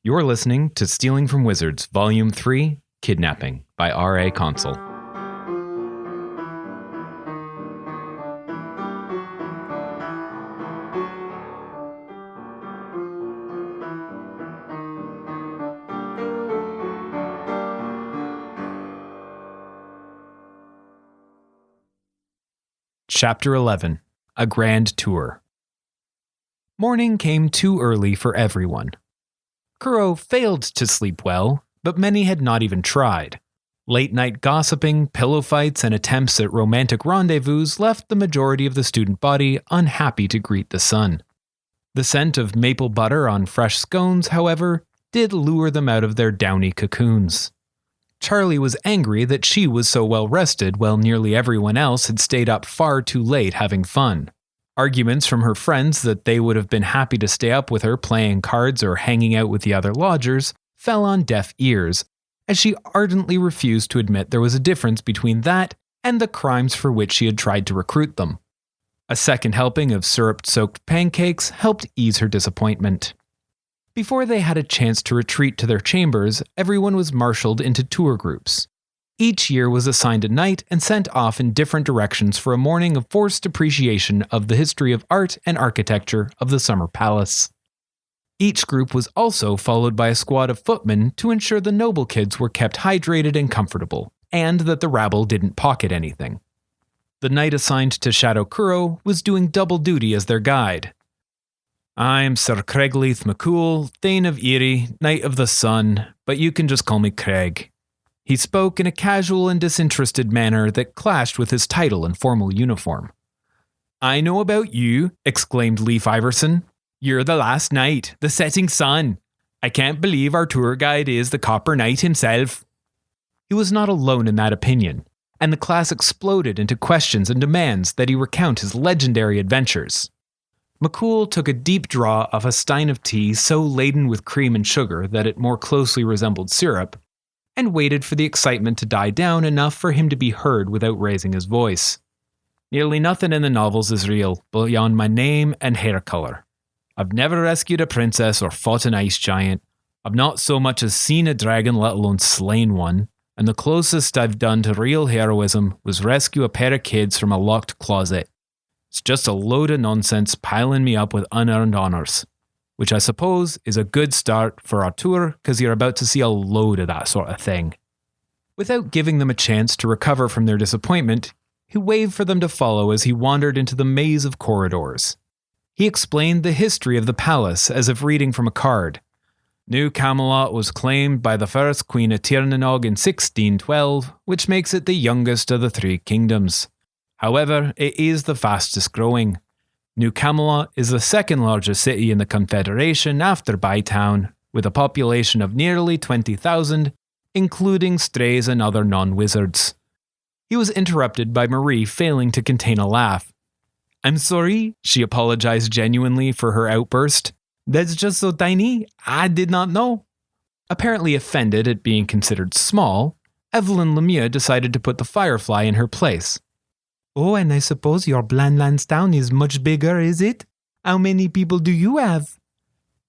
You're listening to Stealing from Wizards, Volume 3, Kidnapping, by R.A. Consul. Chapter 11. A Grand Tour. Morning came too early for everyone. Kuro failed to sleep well, but many had not even tried. Late-night gossiping, pillow fights, and attempts at romantic rendezvous left the majority of the student body unhappy to greet the sun. The scent of maple butter on fresh scones, however, did lure them out of their downy cocoons. Charlie was angry that she was so well rested while nearly everyone else had stayed up far too late having fun. Arguments from her friends that they would have been happy to stay up with her playing cards or hanging out with the other lodgers fell on deaf ears, as she ardently refused to admit there was a difference between that and the crimes for which she had tried to recruit them. A second helping of syrup-soaked pancakes helped ease her disappointment. Before they had a chance to retreat to their chambers, everyone was marshaled into tour groups. Each year was assigned a night and sent off in different directions for a morning of forced appreciation of the history of art and architecture of the Summer Palace. Each group was also followed by a squad of footmen to ensure the noble kids were kept hydrated and comfortable, and that the rabble didn't pocket anything. The knight assigned to Shadow Kuro was doing double duty as their guide. "I'm Sir Craigleith McCool, Thane of Erie, Knight of the Sun, but you can just call me Craig." He spoke in a casual and disinterested manner that clashed with his title and formal uniform. "I know about you," exclaimed Leif Iverson. "You're the last knight, the setting sun. I can't believe our tour guide is the Copper Knight himself." He was not alone in that opinion, and the class exploded into questions and demands that he recount his legendary adventures. McCool took a deep draw of a stein of tea so laden with cream and sugar that it more closely resembled syrup, and waited for the excitement to die down enough for him to be heard without raising his voice. "Nearly nothing in the novels is real, beyond my name and hair color. I've never rescued a princess or fought an ice giant. I've not so much as seen a dragon, let alone slain one, and the closest I've done to real heroism was rescue a pair of kids from a locked closet. It's just a load of nonsense piling me up with unearned honors. Which I suppose is a good start for our tour, because you're about to see a load of that sort of thing." Without giving them a chance to recover from their disappointment, he waved for them to follow as he wandered into the maze of corridors. He explained the history of the palace as if reading from a card. New Camelot was claimed by the first Queen of Tirnanog in 1612, which makes it the youngest of the three kingdoms. However, it is the fastest growing. New Camelot is the second largest city in the Confederation after Bytown, with a population of nearly 20,000, including strays and other non-wizards. He was interrupted by Marie failing to contain a laugh. "I'm sorry," she apologized genuinely for her outburst. "That's just so tiny, I did not know." Apparently offended at being considered small, Evelyn Lemieux decided to put the Firefly in her place. "Oh, and I suppose your Bland Lansdowne is much bigger, is it? How many people do you have?"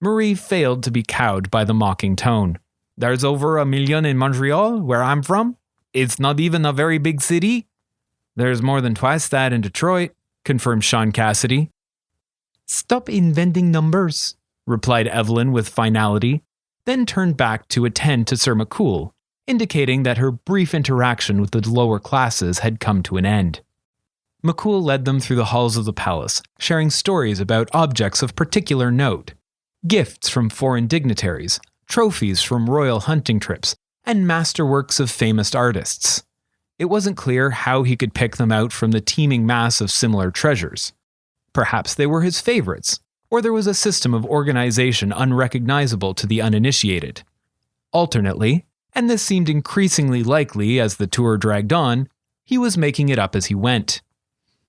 Marie failed to be cowed by the mocking tone. "There's over 1 million in Montreal, where I'm from. It's not even a very big city." "There's more than twice that in Detroit," confirmed Sean Cassidy. "Stop inventing numbers," replied Evelyn with finality, then turned back to attend to Sir McCool, indicating that her brief interaction with the lower classes had come to an end. McCool led them through the halls of the palace, sharing stories about objects of particular note, gifts from foreign dignitaries, trophies from royal hunting trips, and masterworks of famous artists. It wasn't clear how he could pick them out from the teeming mass of similar treasures. Perhaps they were his favorites, or there was a system of organization unrecognizable to the uninitiated. Alternately, and this seemed increasingly likely as the tour dragged on, he was making it up as he went.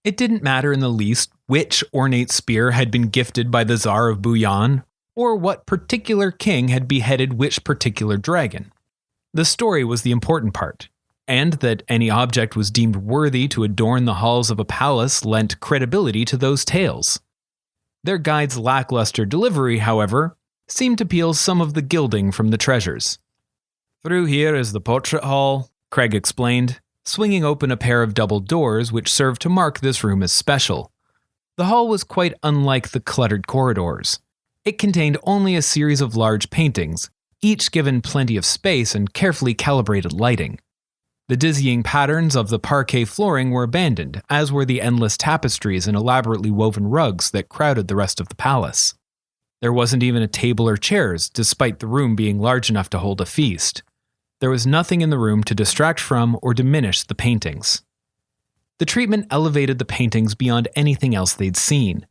It didn't matter in the least which ornate spear had been gifted by the Tsar of Bouillon, or what particular king had beheaded which particular dragon. The story was the important part, and that any object was deemed worthy to adorn the halls of a palace lent credibility to those tales. Their guide's lackluster delivery, however, seemed to peel some of the gilding from the treasures. "Through here is the portrait hall," Craig explained, swinging open a pair of double doors which served to mark this room as special. The hall was quite unlike the cluttered corridors. It contained only a series of large paintings, each given plenty of space and carefully calibrated lighting. The dizzying patterns of the parquet flooring were abandoned, as were the endless tapestries and elaborately woven rugs that crowded the rest of the palace. There wasn't even a table or chairs, despite the room being large enough to hold a feast. There was nothing in the room to distract from or diminish the paintings. The treatment elevated the paintings beyond anything else they'd seen.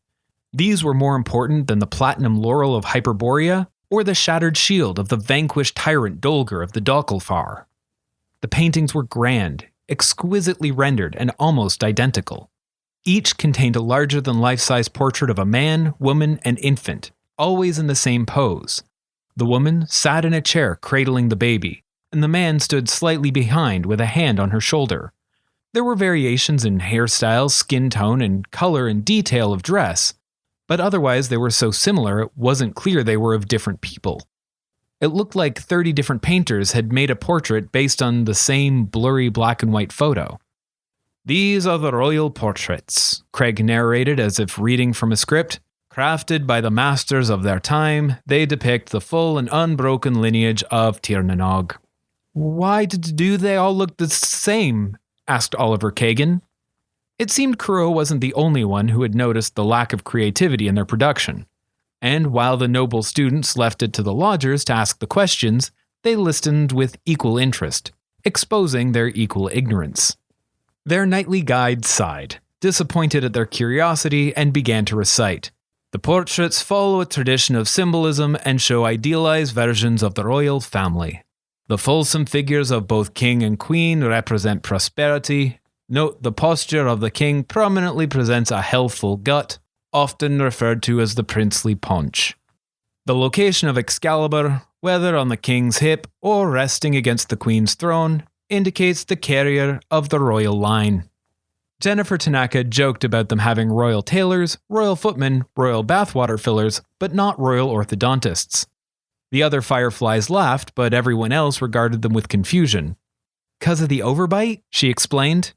These were more important than the platinum laurel of Hyperborea or the shattered shield of the vanquished tyrant Dolger of the Dokalfar. The paintings were grand, exquisitely rendered, and almost identical. Each contained a larger-than-life-size portrait of a man, woman, and infant, always in the same pose. The woman sat in a chair cradling the baby, and the man stood slightly behind with a hand on her shoulder. There were variations in hairstyle, skin tone, and color and detail of dress, but otherwise they were so similar it wasn't clear they were of different people. It looked like 30 different painters had made a portrait based on the same blurry black and white photo. "These are the royal portraits," Craig narrated as if reading from a script. "Crafted by the masters of their time, they depict the full and unbroken lineage of Tir na Nog." "Why do they all look the same?" asked Oliver Kagan. It seemed Kuro wasn't the only one who had noticed the lack of creativity in their production. And while the noble students left it to the lodgers to ask the questions, they listened with equal interest, exposing their equal ignorance. Their nightly guide sighed, disappointed at their curiosity, and began to recite. "The portraits follow a tradition of symbolism and show idealized versions of the royal family. The fulsome figures of both king and queen represent prosperity. Note the posture of the king prominently presents a healthful gut, often referred to as the princely paunch. The location of Excalibur, whether on the king's hip or resting against the queen's throne, indicates the carrier of the royal line." Jennifer Tanaka joked about them having royal tailors, royal footmen, royal bathwater fillers, but not royal orthodontists. The other Fireflies laughed, but everyone else regarded them with confusion. "'Cause of the overbite?" she explained.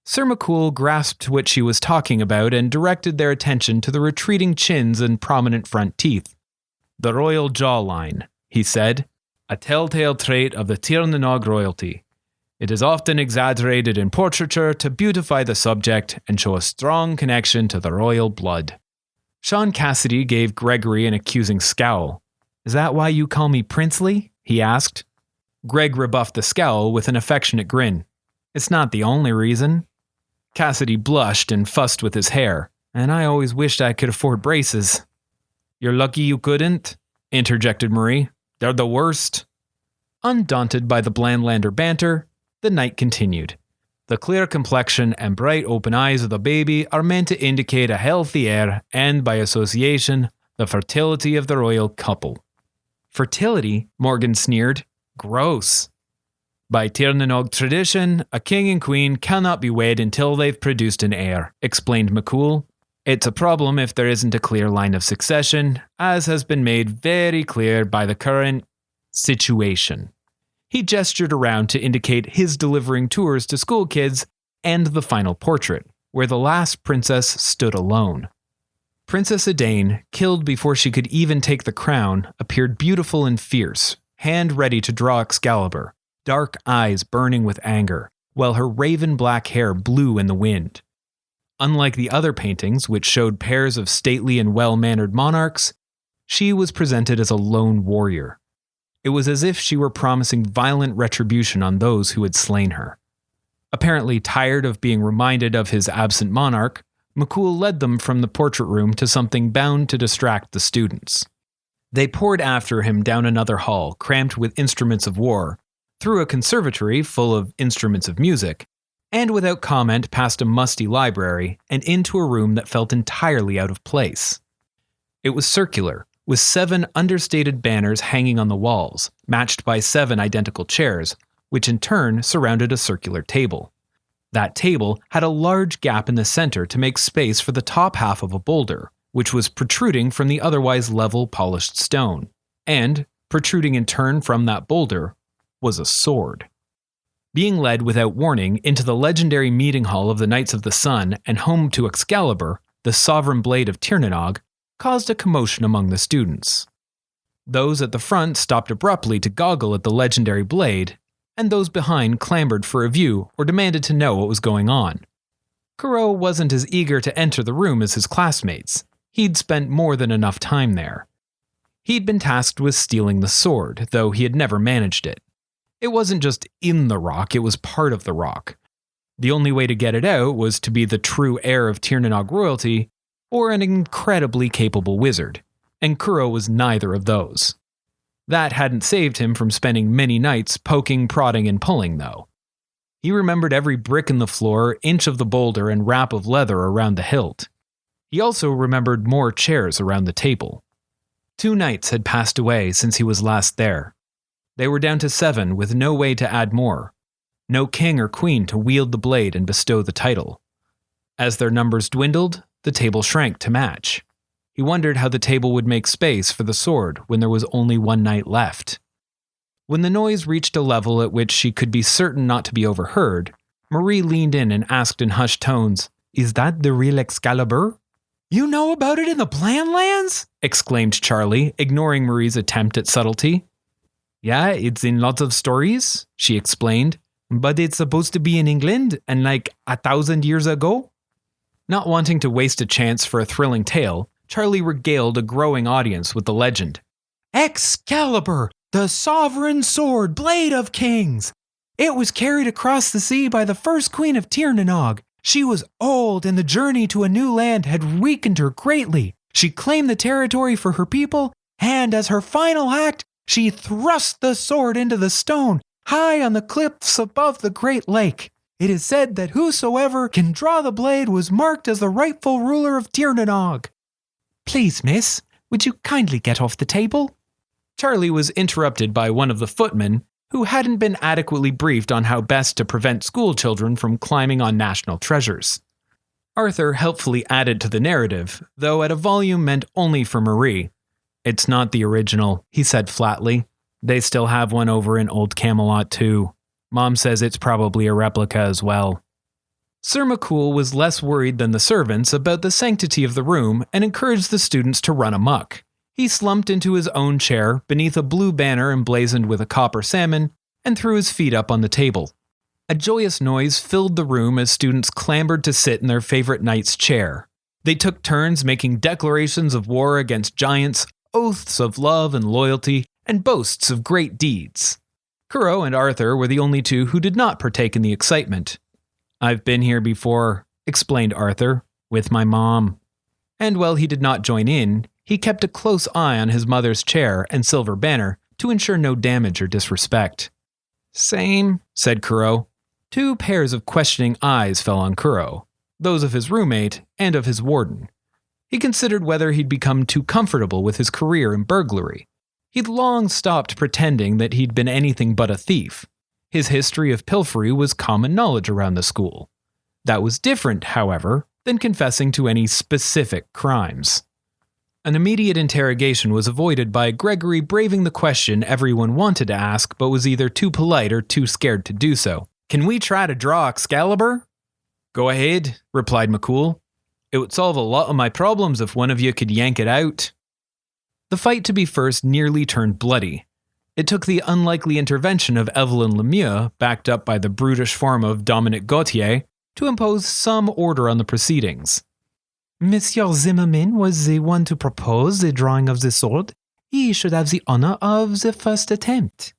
Sir McCool grasped what she was talking about and directed their attention to the retreating chins and prominent front teeth. "The royal jawline," he said, "a telltale trait of the Tir na Nog royalty. It is often exaggerated in portraiture to beautify the subject and show a strong connection to the royal blood." Sean Cassidy gave Gregory an accusing scowl. "Is that why you call me princely?" he asked. Greg rebuffed the scowl with an affectionate grin. "It's not the only reason." Cassidy blushed and fussed with his hair, "and I always wished I could afford braces." "You're lucky you couldn't," interjected Marie. "They're the worst." Undaunted by the Blandlander banter, the night continued. The clear complexion and bright open eyes of the baby are meant to indicate a healthy heir and, by association, the fertility of the royal couple. "Fertility?" Morgan sneered. "Gross." "By Tir na Nog tradition, a king and queen cannot be wed until they've produced an heir," explained McCool. "It's a problem if there isn't a clear line of succession, as has been made very clear by the current situation." He gestured around to indicate his delivering tours to school kids and the final portrait, where the last princess stood alone. Princess Edain, killed before she could even take the crown, appeared beautiful and fierce, hand ready to draw Excalibur, dark eyes burning with anger, while her raven-black hair blew in the wind. Unlike the other paintings, which showed pairs of stately and well-mannered monarchs, she was presented as a lone warrior. It was as if she were promising violent retribution on those who had slain her. Apparently tired of being reminded of his absent monarch, McCool led them from the portrait room to something bound to distract the students. They poured after him down another hall crammed with instruments of war, through a conservatory full of instruments of music, and without comment past a musty library and into a room that felt entirely out of place. It was circular, with 7 understated banners hanging on the walls, matched by 7 identical chairs, which in turn surrounded a circular table. That table had a large gap in the center to make space for the top half of a boulder, which was protruding from the otherwise level, polished stone. And, protruding in turn from that boulder, was a sword. Being led without warning into the legendary meeting hall of the Knights of the Sun and home to Excalibur, the sovereign blade of Tir na Nog, caused a commotion among the students. Those at the front stopped abruptly to goggle at the legendary blade, and those behind clambered for a view or demanded to know what was going on. Kuro wasn't as eager to enter the room as his classmates. He'd spent more than enough time there. He'd been tasked with stealing the sword, though he had never managed it. It wasn't just in the rock, it was part of the rock. The only way to get it out was to be the true heir of Tir na Nog royalty, or an incredibly capable wizard, and Kuro was neither of those. That hadn't saved him from spending many nights poking, prodding, and pulling, though. He remembered every brick in the floor, inch of the boulder, and wrap of leather around the hilt. He also remembered more chairs around the table. 2 nights had passed away since he was last there. They were down to 7 with no way to add more. No king or queen to wield the blade and bestow the title. As their numbers dwindled, the table shrank to match. He wondered how the table would make space for the sword when there was only 1 night left. When the noise reached a level at which she could be certain not to be overheard, Marie leaned in and asked in hushed tones, "Is that the real Excalibur?" "You know about it in the Planlands?" exclaimed Charlie, ignoring Marie's attempt at subtlety. "Yeah, it's in lots of stories," she explained, "but it's supposed to be in England and like 1,000 years ago." Not wanting to waste a chance for a thrilling tale, Charlie regaled a growing audience with the legend. "Excalibur, the sovereign sword blade of kings! It was carried across the sea by the first queen of Tir na Nog. She was old and the journey to a new land had weakened her greatly. She claimed the territory for her people, and as her final act, she thrust the sword into the stone, high on the cliffs above the great lake. It is said that whosoever can draw the blade was marked as the rightful ruler of Tir na Nog. Please, miss, would you kindly get off the table?" Charlie was interrupted by one of the footmen, who hadn't been adequately briefed on how best to prevent school children from climbing on national treasures. Arthur helpfully added to the narrative, though at a volume meant only for Marie. "It's not the original," he said flatly. "They still have one over in Old Camelot too. Mom says it's probably a replica as well." Sir McCool was less worried than the servants about the sanctity of the room and encouraged the students to run amok. He slumped into his own chair beneath a blue banner emblazoned with a copper salmon and threw his feet up on the table. A joyous noise filled the room as students clambered to sit in their favorite knight's chair. They took turns making declarations of war against giants, oaths of love and loyalty, and boasts of great deeds. Kuro and Arthur were the only 2 who did not partake in the excitement. "I've been here before," explained Arthur, "with my mom." And while he did not join in, he kept a close eye on his mother's chair and silver banner to ensure no damage or disrespect. "Same," said Kuro. 2 pairs of questioning eyes fell on Kuro, those of his roommate and of his warden. He considered whether he'd become too comfortable with his career in burglary. He'd long stopped pretending that he'd been anything but a thief. His history of pilfery was common knowledge around the school. That was different, however, than confessing to any specific crimes. An immediate interrogation was avoided by Gregory braving the question everyone wanted to ask but was either too polite or too scared to do so. "Can we try to draw Excalibur?" "Go ahead," replied McCool. "It would solve a lot of my problems if one of you could yank it out." The fight to be first nearly turned bloody. It took the unlikely intervention of Evelyn Lemieux, backed up by the brutish form of Dominic Gautier, to impose some order on the proceedings. "Monsieur Zimmerman was the one to propose the drawing of the sword. He should have the honor of the first attempt."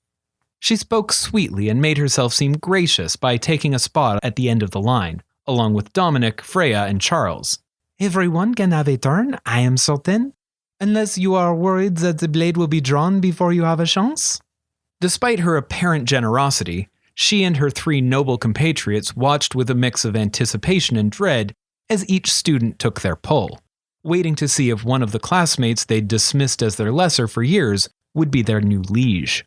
She spoke sweetly and made herself seem gracious by taking a spot at the end of the line, along with Dominic, Freya, and Charles. "Everyone can have a turn, I am certain. Unless you are worried that the blade will be drawn before you have a chance?" Despite her apparent generosity, she and her 3 noble compatriots watched with a mix of anticipation and dread as each student took their pull, waiting to see if one of the classmates they'd dismissed as their lesser for years would be their new liege.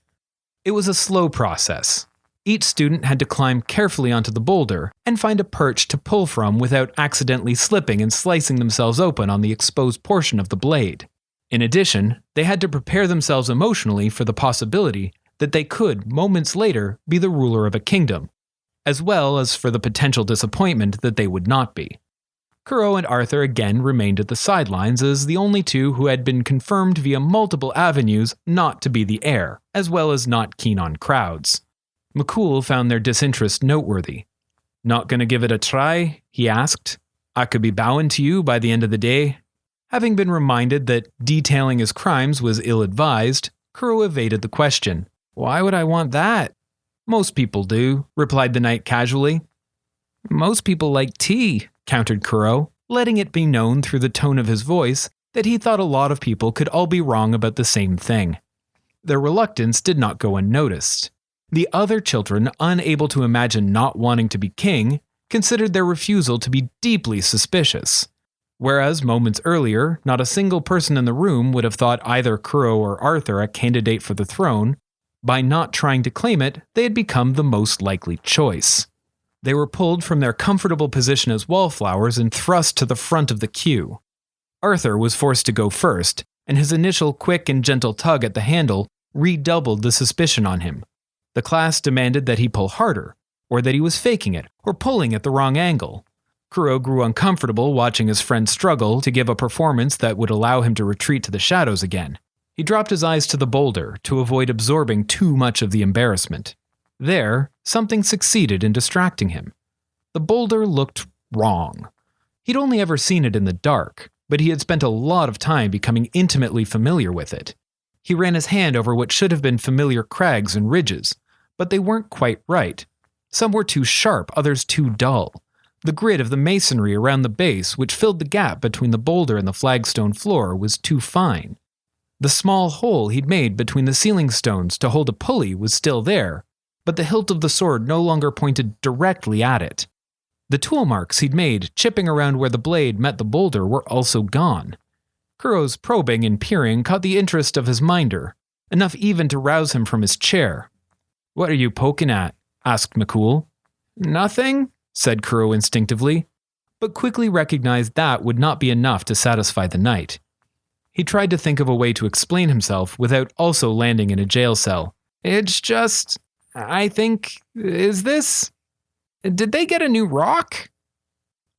It was a slow process. Each student had to climb carefully onto the boulder and find a perch to pull from without accidentally slipping and slicing themselves open on the exposed portion of the blade. In addition, they had to prepare themselves emotionally for the possibility that they could, moments later, be the ruler of a kingdom, as well as for the potential disappointment that they would not be. Kuro and Arthur again remained at the sidelines as the only two who had been confirmed via multiple avenues not to be the heir, as well as not keen on crowds. McCool found their disinterest noteworthy. "Not gonna give it a try?" he asked. "I could be bowing to you by the end of the day." Having been reminded that detailing his crimes was ill-advised, Kuro evaded the question. "Why would I want that?" "Most people do," replied the knight casually. "Most people like tea," countered Kuro, letting it be known through the tone of his voice that he thought a lot of people could all be wrong about the same thing. Their reluctance did not go unnoticed. The other children, unable to imagine not wanting to be king, considered their refusal to be deeply suspicious. Whereas moments earlier, not a single person in the room would have thought either Kuro or Arthur a candidate for the throne, by not trying to claim it, they had become the most likely choice. They were pulled from their comfortable position as wallflowers and thrust to the front of the queue. Arthur was forced to go first, and his initial quick and gentle tug at the handle redoubled the suspicion on him. The class demanded that he pull harder, or that he was faking it, or pulling at the wrong angle. Kuro grew uncomfortable watching his friend struggle to give a performance that would allow him to retreat to the shadows again. He dropped his eyes to the boulder to avoid absorbing too much of the embarrassment. There, something succeeded in distracting him. The boulder looked wrong. He'd only ever seen it in the dark, but he had spent a lot of time becoming intimately familiar with it. He ran his hand over what should have been familiar crags and ridges, but they weren't quite right. Some were too sharp, others too dull. The grid of the masonry around the base, which filled the gap between the boulder and the flagstone floor, was too fine. The small hole he'd made between the ceiling stones to hold a pulley was still there, but the hilt of the sword no longer pointed directly at it. The tool marks he'd made chipping around where the blade met the boulder were also gone. Kuro's probing and peering caught the interest of his minder, enough even to rouse him from his chair. "What are you poking at?" asked McCool. "Nothing," said Kuro instinctively, but quickly recognized that would not be enough to satisfy the knight. He tried to think of a way to explain himself without also landing in a jail cell. "It's just, I think, is this? Did they get a new rock?"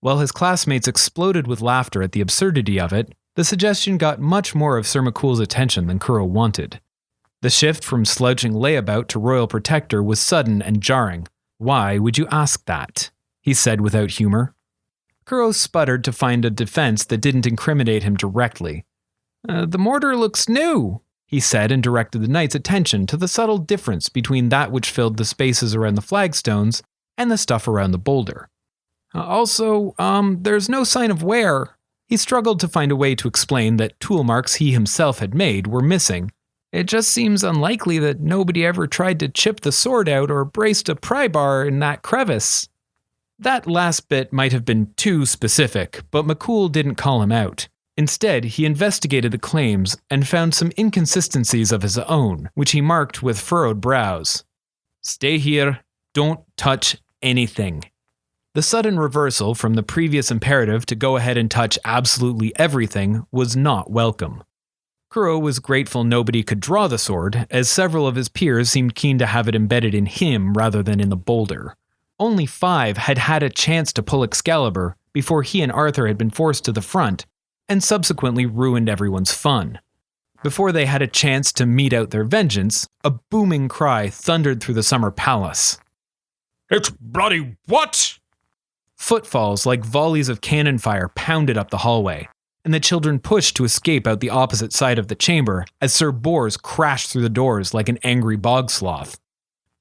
While his classmates exploded with laughter at the absurdity of it, the suggestion got much more of Sir McCool's attention than Kuro wanted. The shift from slouching layabout to royal protector was sudden and jarring. "Why would you ask that?" he said without humor. Kuro sputtered to find a defense that didn't incriminate him directly. "The mortar looks new," he said, and directed the knight's attention to the subtle difference between that which filled the spaces around the flagstones and the stuff around the boulder. Also, there's no sign of wear." He struggled to find a way to explain that tool marks he himself had made were missing. "It just seems unlikely that nobody ever tried to chip the sword out or braced a pry bar in that crevice." That last bit might have been too specific, but McCool didn't call him out. Instead, he investigated the claims and found some inconsistencies of his own, which he marked with furrowed brows. "Stay here. Don't touch anything." The sudden reversal from the previous imperative to go ahead and touch absolutely everything was not welcome. Kuro was grateful nobody could draw the sword, as several of his peers seemed keen to have it embedded in him rather than in the boulder. Only 5 had had a chance to pull Excalibur before he and Arthur had been forced to the front, and subsequently ruined everyone's fun. Before they had a chance to mete out their vengeance, a booming cry thundered through the summer palace. "It's bloody what?" Footfalls like volleys of cannon fire pounded up the hallway, and the children pushed to escape out the opposite side of the chamber as Sir Bors crashed through the doors like an angry bog sloth.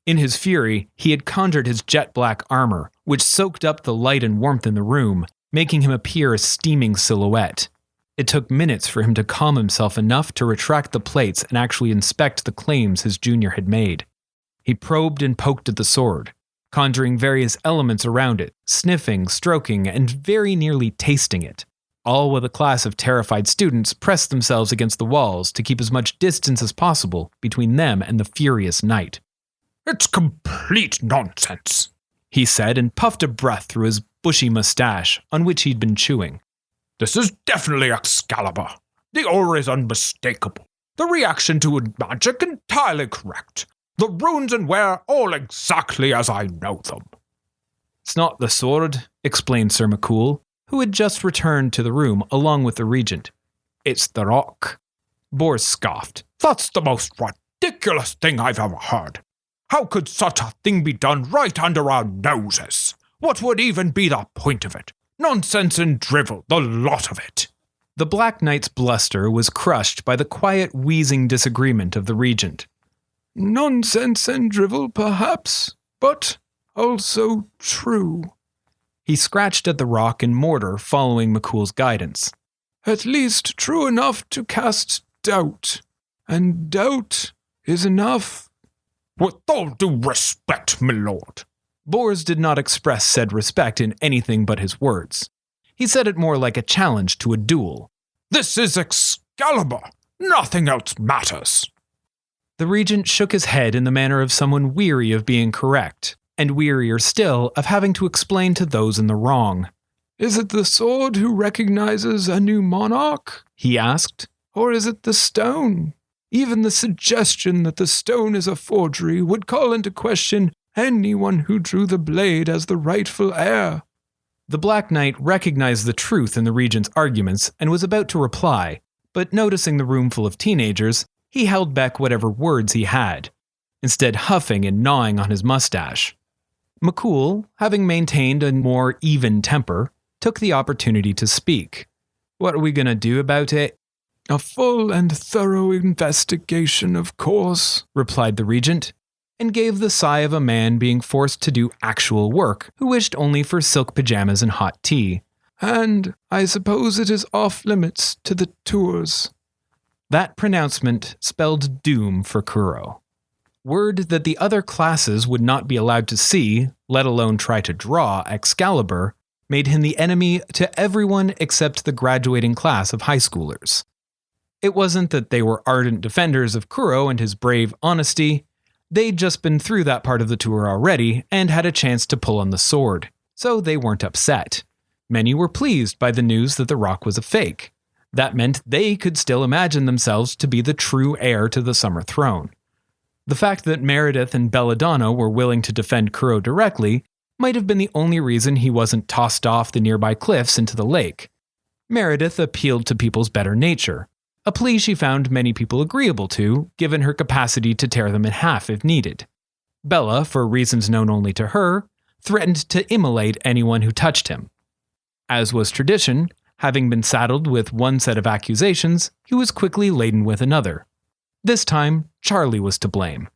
In his fury, he had conjured his jet-black armor, which soaked up the light and warmth in the room, making him appear a steaming silhouette. It took minutes for him to calm himself enough to retract the plates and actually inspect the claims his junior had made. He probed and poked at the sword, conjuring various elements around it, sniffing, stroking, and very nearly tasting it, all while the class of terrified students pressed themselves against the walls to keep as much distance as possible between them and the furious knight. It's complete nonsense, he said and puffed a breath through his bushy mustache on which he'd been chewing. This is definitely Excalibur. The aura is unmistakable. The reaction to magic entirely correct. The runes and wear all exactly as I know them. It's not the sword, explained Sir McCool, who had just returned to the room along with the regent. It's the rock. Bors scoffed. That's the most ridiculous thing I've ever heard. How could such a thing be done right under our noses? What would even be the point of it? Nonsense and drivel, the lot of it. The Black Knight's bluster was crushed by the quiet, wheezing disagreement of the regent. Nonsense and drivel, perhaps, but also true. He scratched at the rock and mortar, following McCool's guidance. At least true enough to cast doubt, and doubt is enough. With all due respect, my lord. Bors did not express said respect in anything but his words. He said it more like a challenge to a duel. This is Excalibur. Nothing else matters. The regent shook his head in the manner of someone weary of being correct, and wearier still of having to explain to those in the wrong. Is it the sword who recognizes a new monarch? He asked. Or is it the stone? Even the suggestion that the stone is a forgery would call into question anyone who drew the blade as the rightful heir. The Black Knight recognized the truth in the regent's arguments and was about to reply, but noticing the room full of teenagers, he held back whatever words he had, instead huffing and gnawing on his mustache. McCool, having maintained a more even temper, took the opportunity to speak. What are we going to do about it? A full and thorough investigation, of course, replied the regent, and gave the sigh of a man being forced to do actual work who wished only for silk pajamas and hot tea. And I suppose it is off limits to the tours. That pronouncement spelled doom for Kuro. Word that the other classes would not be allowed to see, let alone try to draw, Excalibur made him the enemy to everyone except the graduating class of high schoolers. It wasn't that they were ardent defenders of Kuro and his brave honesty. They'd just been through that part of the tour already and had a chance to pull on the sword, so they weren't upset. Many were pleased by the news that the rock was a fake. That meant they could still imagine themselves to be the true heir to the Summer Throne. The fact that Meredith and Belladonna were willing to defend Kuro directly might have been the only reason he wasn't tossed off the nearby cliffs into the lake. Meredith appealed to people's better nature, a plea she found many people agreeable to, given her capacity to tear them in half if needed. Bella, for reasons known only to her, threatened to immolate anyone who touched him. As was tradition, having been saddled with one set of accusations, he was quickly laden with another. This time, Charlie was to blame.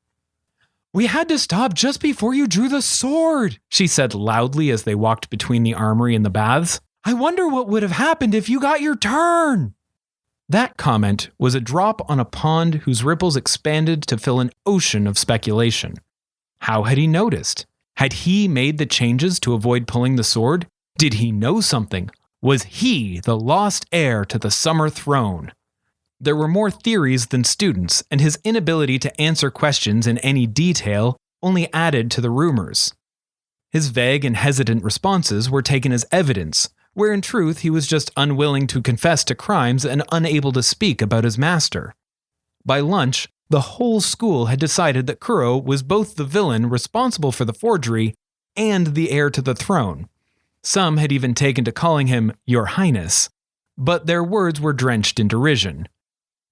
"We had to stop just before you drew the sword," she said loudly as they walked between the armory and the baths. "I wonder what would have happened if you got your turn." That comment was a drop on a pond whose ripples expanded to fill an ocean of speculation. How had he noticed? Had he made the changes to avoid pulling the sword? Did he know something? Was he the lost heir to the Summer Throne? There were more theories than students, and his inability to answer questions in any detail only added to the rumors. His vague and hesitant responses were taken as evidence, where in truth he was just unwilling to confess to crimes and unable to speak about his master. By lunch, the whole school had decided that Kuro was both the villain responsible for the forgery and the heir to the throne. Some had even taken to calling him Your Highness, but their words were drenched in derision.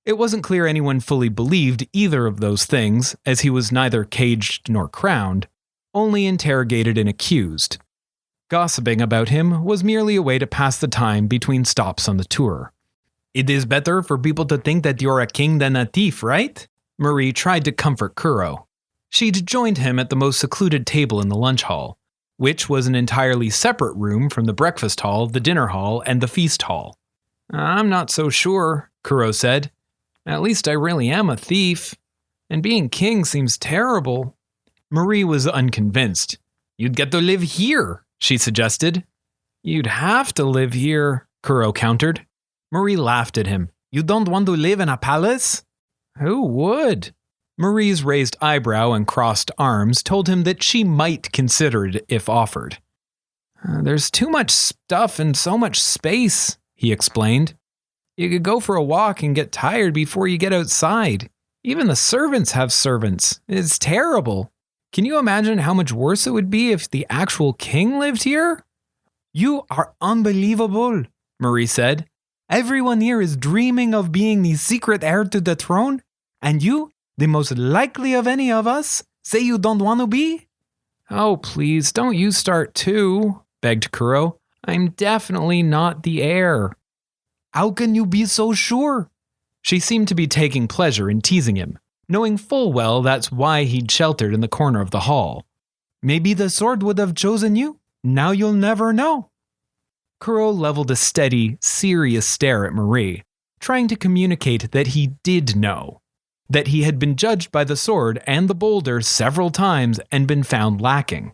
It wasn't clear anyone fully believed either of those things, as he was neither caged nor crowned, only interrogated and accused. Gossiping about him was merely a way to pass the time between stops on the tour. "It is better for people to think that you're a king than a thief, right?" Marie tried to comfort Kuro. She'd joined him at the most secluded table in the lunch hall, which was an entirely separate room from the breakfast hall, the dinner hall, and the feast hall. "I'm not so sure," Kuro said. "At least I really am a thief, and being king seems terrible." Marie was unconvinced. "You'd get to live here," she suggested. "You'd have to live here," Kuro countered. Marie laughed at him. "You don't want to live in a palace?" "Who would?" Marie's raised eyebrow and crossed arms told him that she might consider it if offered. There's too much stuff and so much space, he explained. You could go for a walk and get tired before you get outside. Even the servants have servants. It's terrible. Can you imagine how much worse it would be if the actual king lived here? You are unbelievable, Marie said. Everyone here is dreaming of being the secret heir to the throne, and you, the most likely of any of us, say you don't want to be? Oh, please, don't you start too, begged Kuro. I'm definitely not the heir. How can you be so sure? She seemed to be taking pleasure in teasing him, knowing full well that's why he'd sheltered in the corner of the hall. Maybe the sword would have chosen you. Now you'll never know. Kuro leveled a steady, serious stare at Marie, trying to communicate that he did know, that he had been judged by the sword and the boulder several times and been found lacking.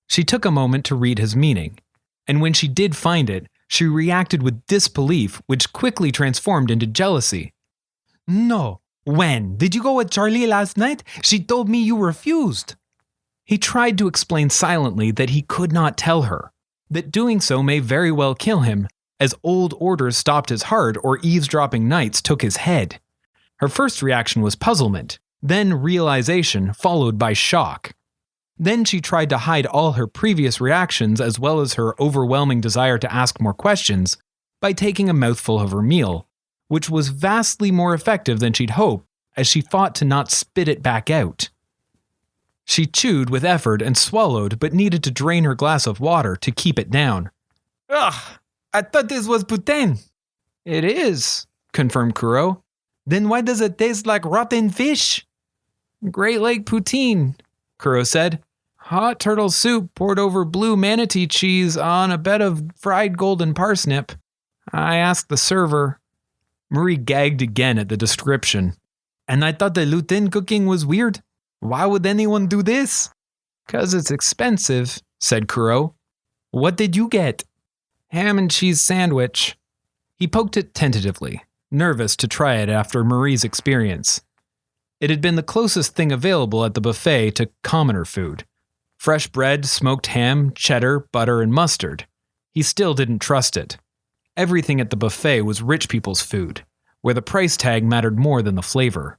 She took a moment to read his meaning, and when she did find it, she reacted with disbelief, which quickly transformed into jealousy. No, when? Did you go with Charlie last night? She told me you refused. He tried to explain silently that he could not tell her, that doing so may very well kill him, as old orders stopped his heart or eavesdropping knights took his head. Her first reaction was puzzlement, then realization, followed by shock. Then she tried to hide all her previous reactions as well as her overwhelming desire to ask more questions by taking a mouthful of her meal, which was vastly more effective than she'd hoped as she fought to not spit it back out. She chewed with effort and swallowed but needed to drain her glass of water to keep it down. Ugh, I thought this was poutine. It is, confirmed Kuro. Then why does it taste like rotten fish? Great Lake poutine, Kuro said. Hot turtle soup poured over blue manatee cheese on a bed of fried golden parsnip. I asked the server. Marie gagged again at the description. And I thought the lutein cooking was weird. Why would anyone do this? 'Cause it's expensive, said Kuro. What did you get? Ham and cheese sandwich. He poked it tentatively, nervous to try it after Marie's experience. It had been the closest thing available at the buffet to commoner food. Fresh bread, smoked ham, cheddar, butter, and mustard. He still didn't trust it. Everything at the buffet was rich people's food, where the price tag mattered more than the flavor.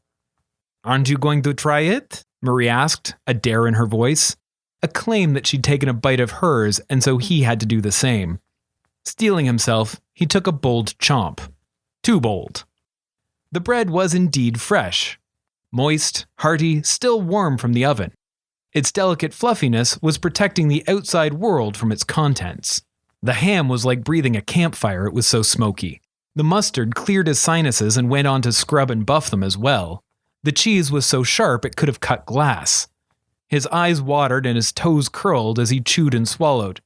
Aren't you going to try it? Marie asked, a dare in her voice, a claim that she'd taken a bite of hers and so he had to do the same. Steeling himself, he took a bold chomp. Too bold. The bread was indeed fresh. Moist, hearty, still warm from the oven. Its delicate fluffiness was protecting the outside world from its contents. The ham was like breathing a campfire, it was so smoky. The mustard cleared his sinuses and went on to scrub and buff them as well. The cheese was so sharp it could have cut glass. His eyes watered and his toes curled as he chewed and swallowed.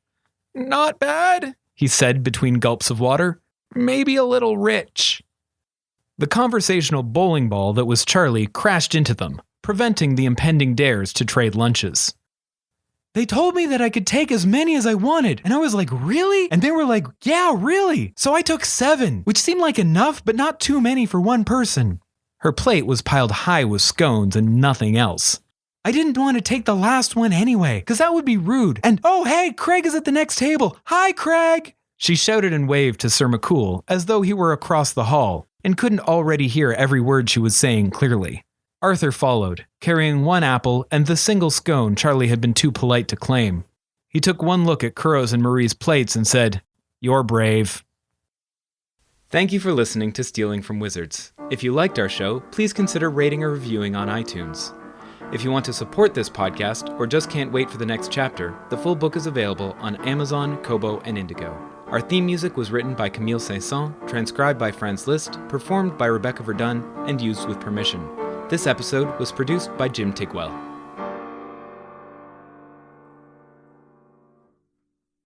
Not bad, he said between gulps of water. Maybe a little rich. The conversational bowling ball that was Charlie crashed into them, preventing the impending dares to trade lunches. They told me that I could take as many as I wanted, and I was like, really? And they were like, yeah, really? So I took 7, which seemed like enough, but not too many for one person. Her plate was piled high with scones and nothing else. I didn't want to take the last one anyway, because that would be rude. And, oh, hey, Craig is at the next table. Hi, Craig! She shouted and waved to Sir McCool as though he were across the hall and couldn't already hear every word she was saying clearly. Arthur followed, carrying 1 apple and the single scone Charlie had been too polite to claim. He took one look at Kuro's and Marie's plates and said, "You're brave." Thank you for listening to Stealing from Wizards. If you liked our show, please consider rating or reviewing on iTunes. If you want to support this podcast or just can't wait for the next chapter, the full book is available on Amazon, Kobo, and Indigo. Our theme music was written by Camille Saint-Saëns, transcribed by Franz Liszt, performed by Rebecca Verdun, and used with permission. This episode was produced by Jim Tigwell.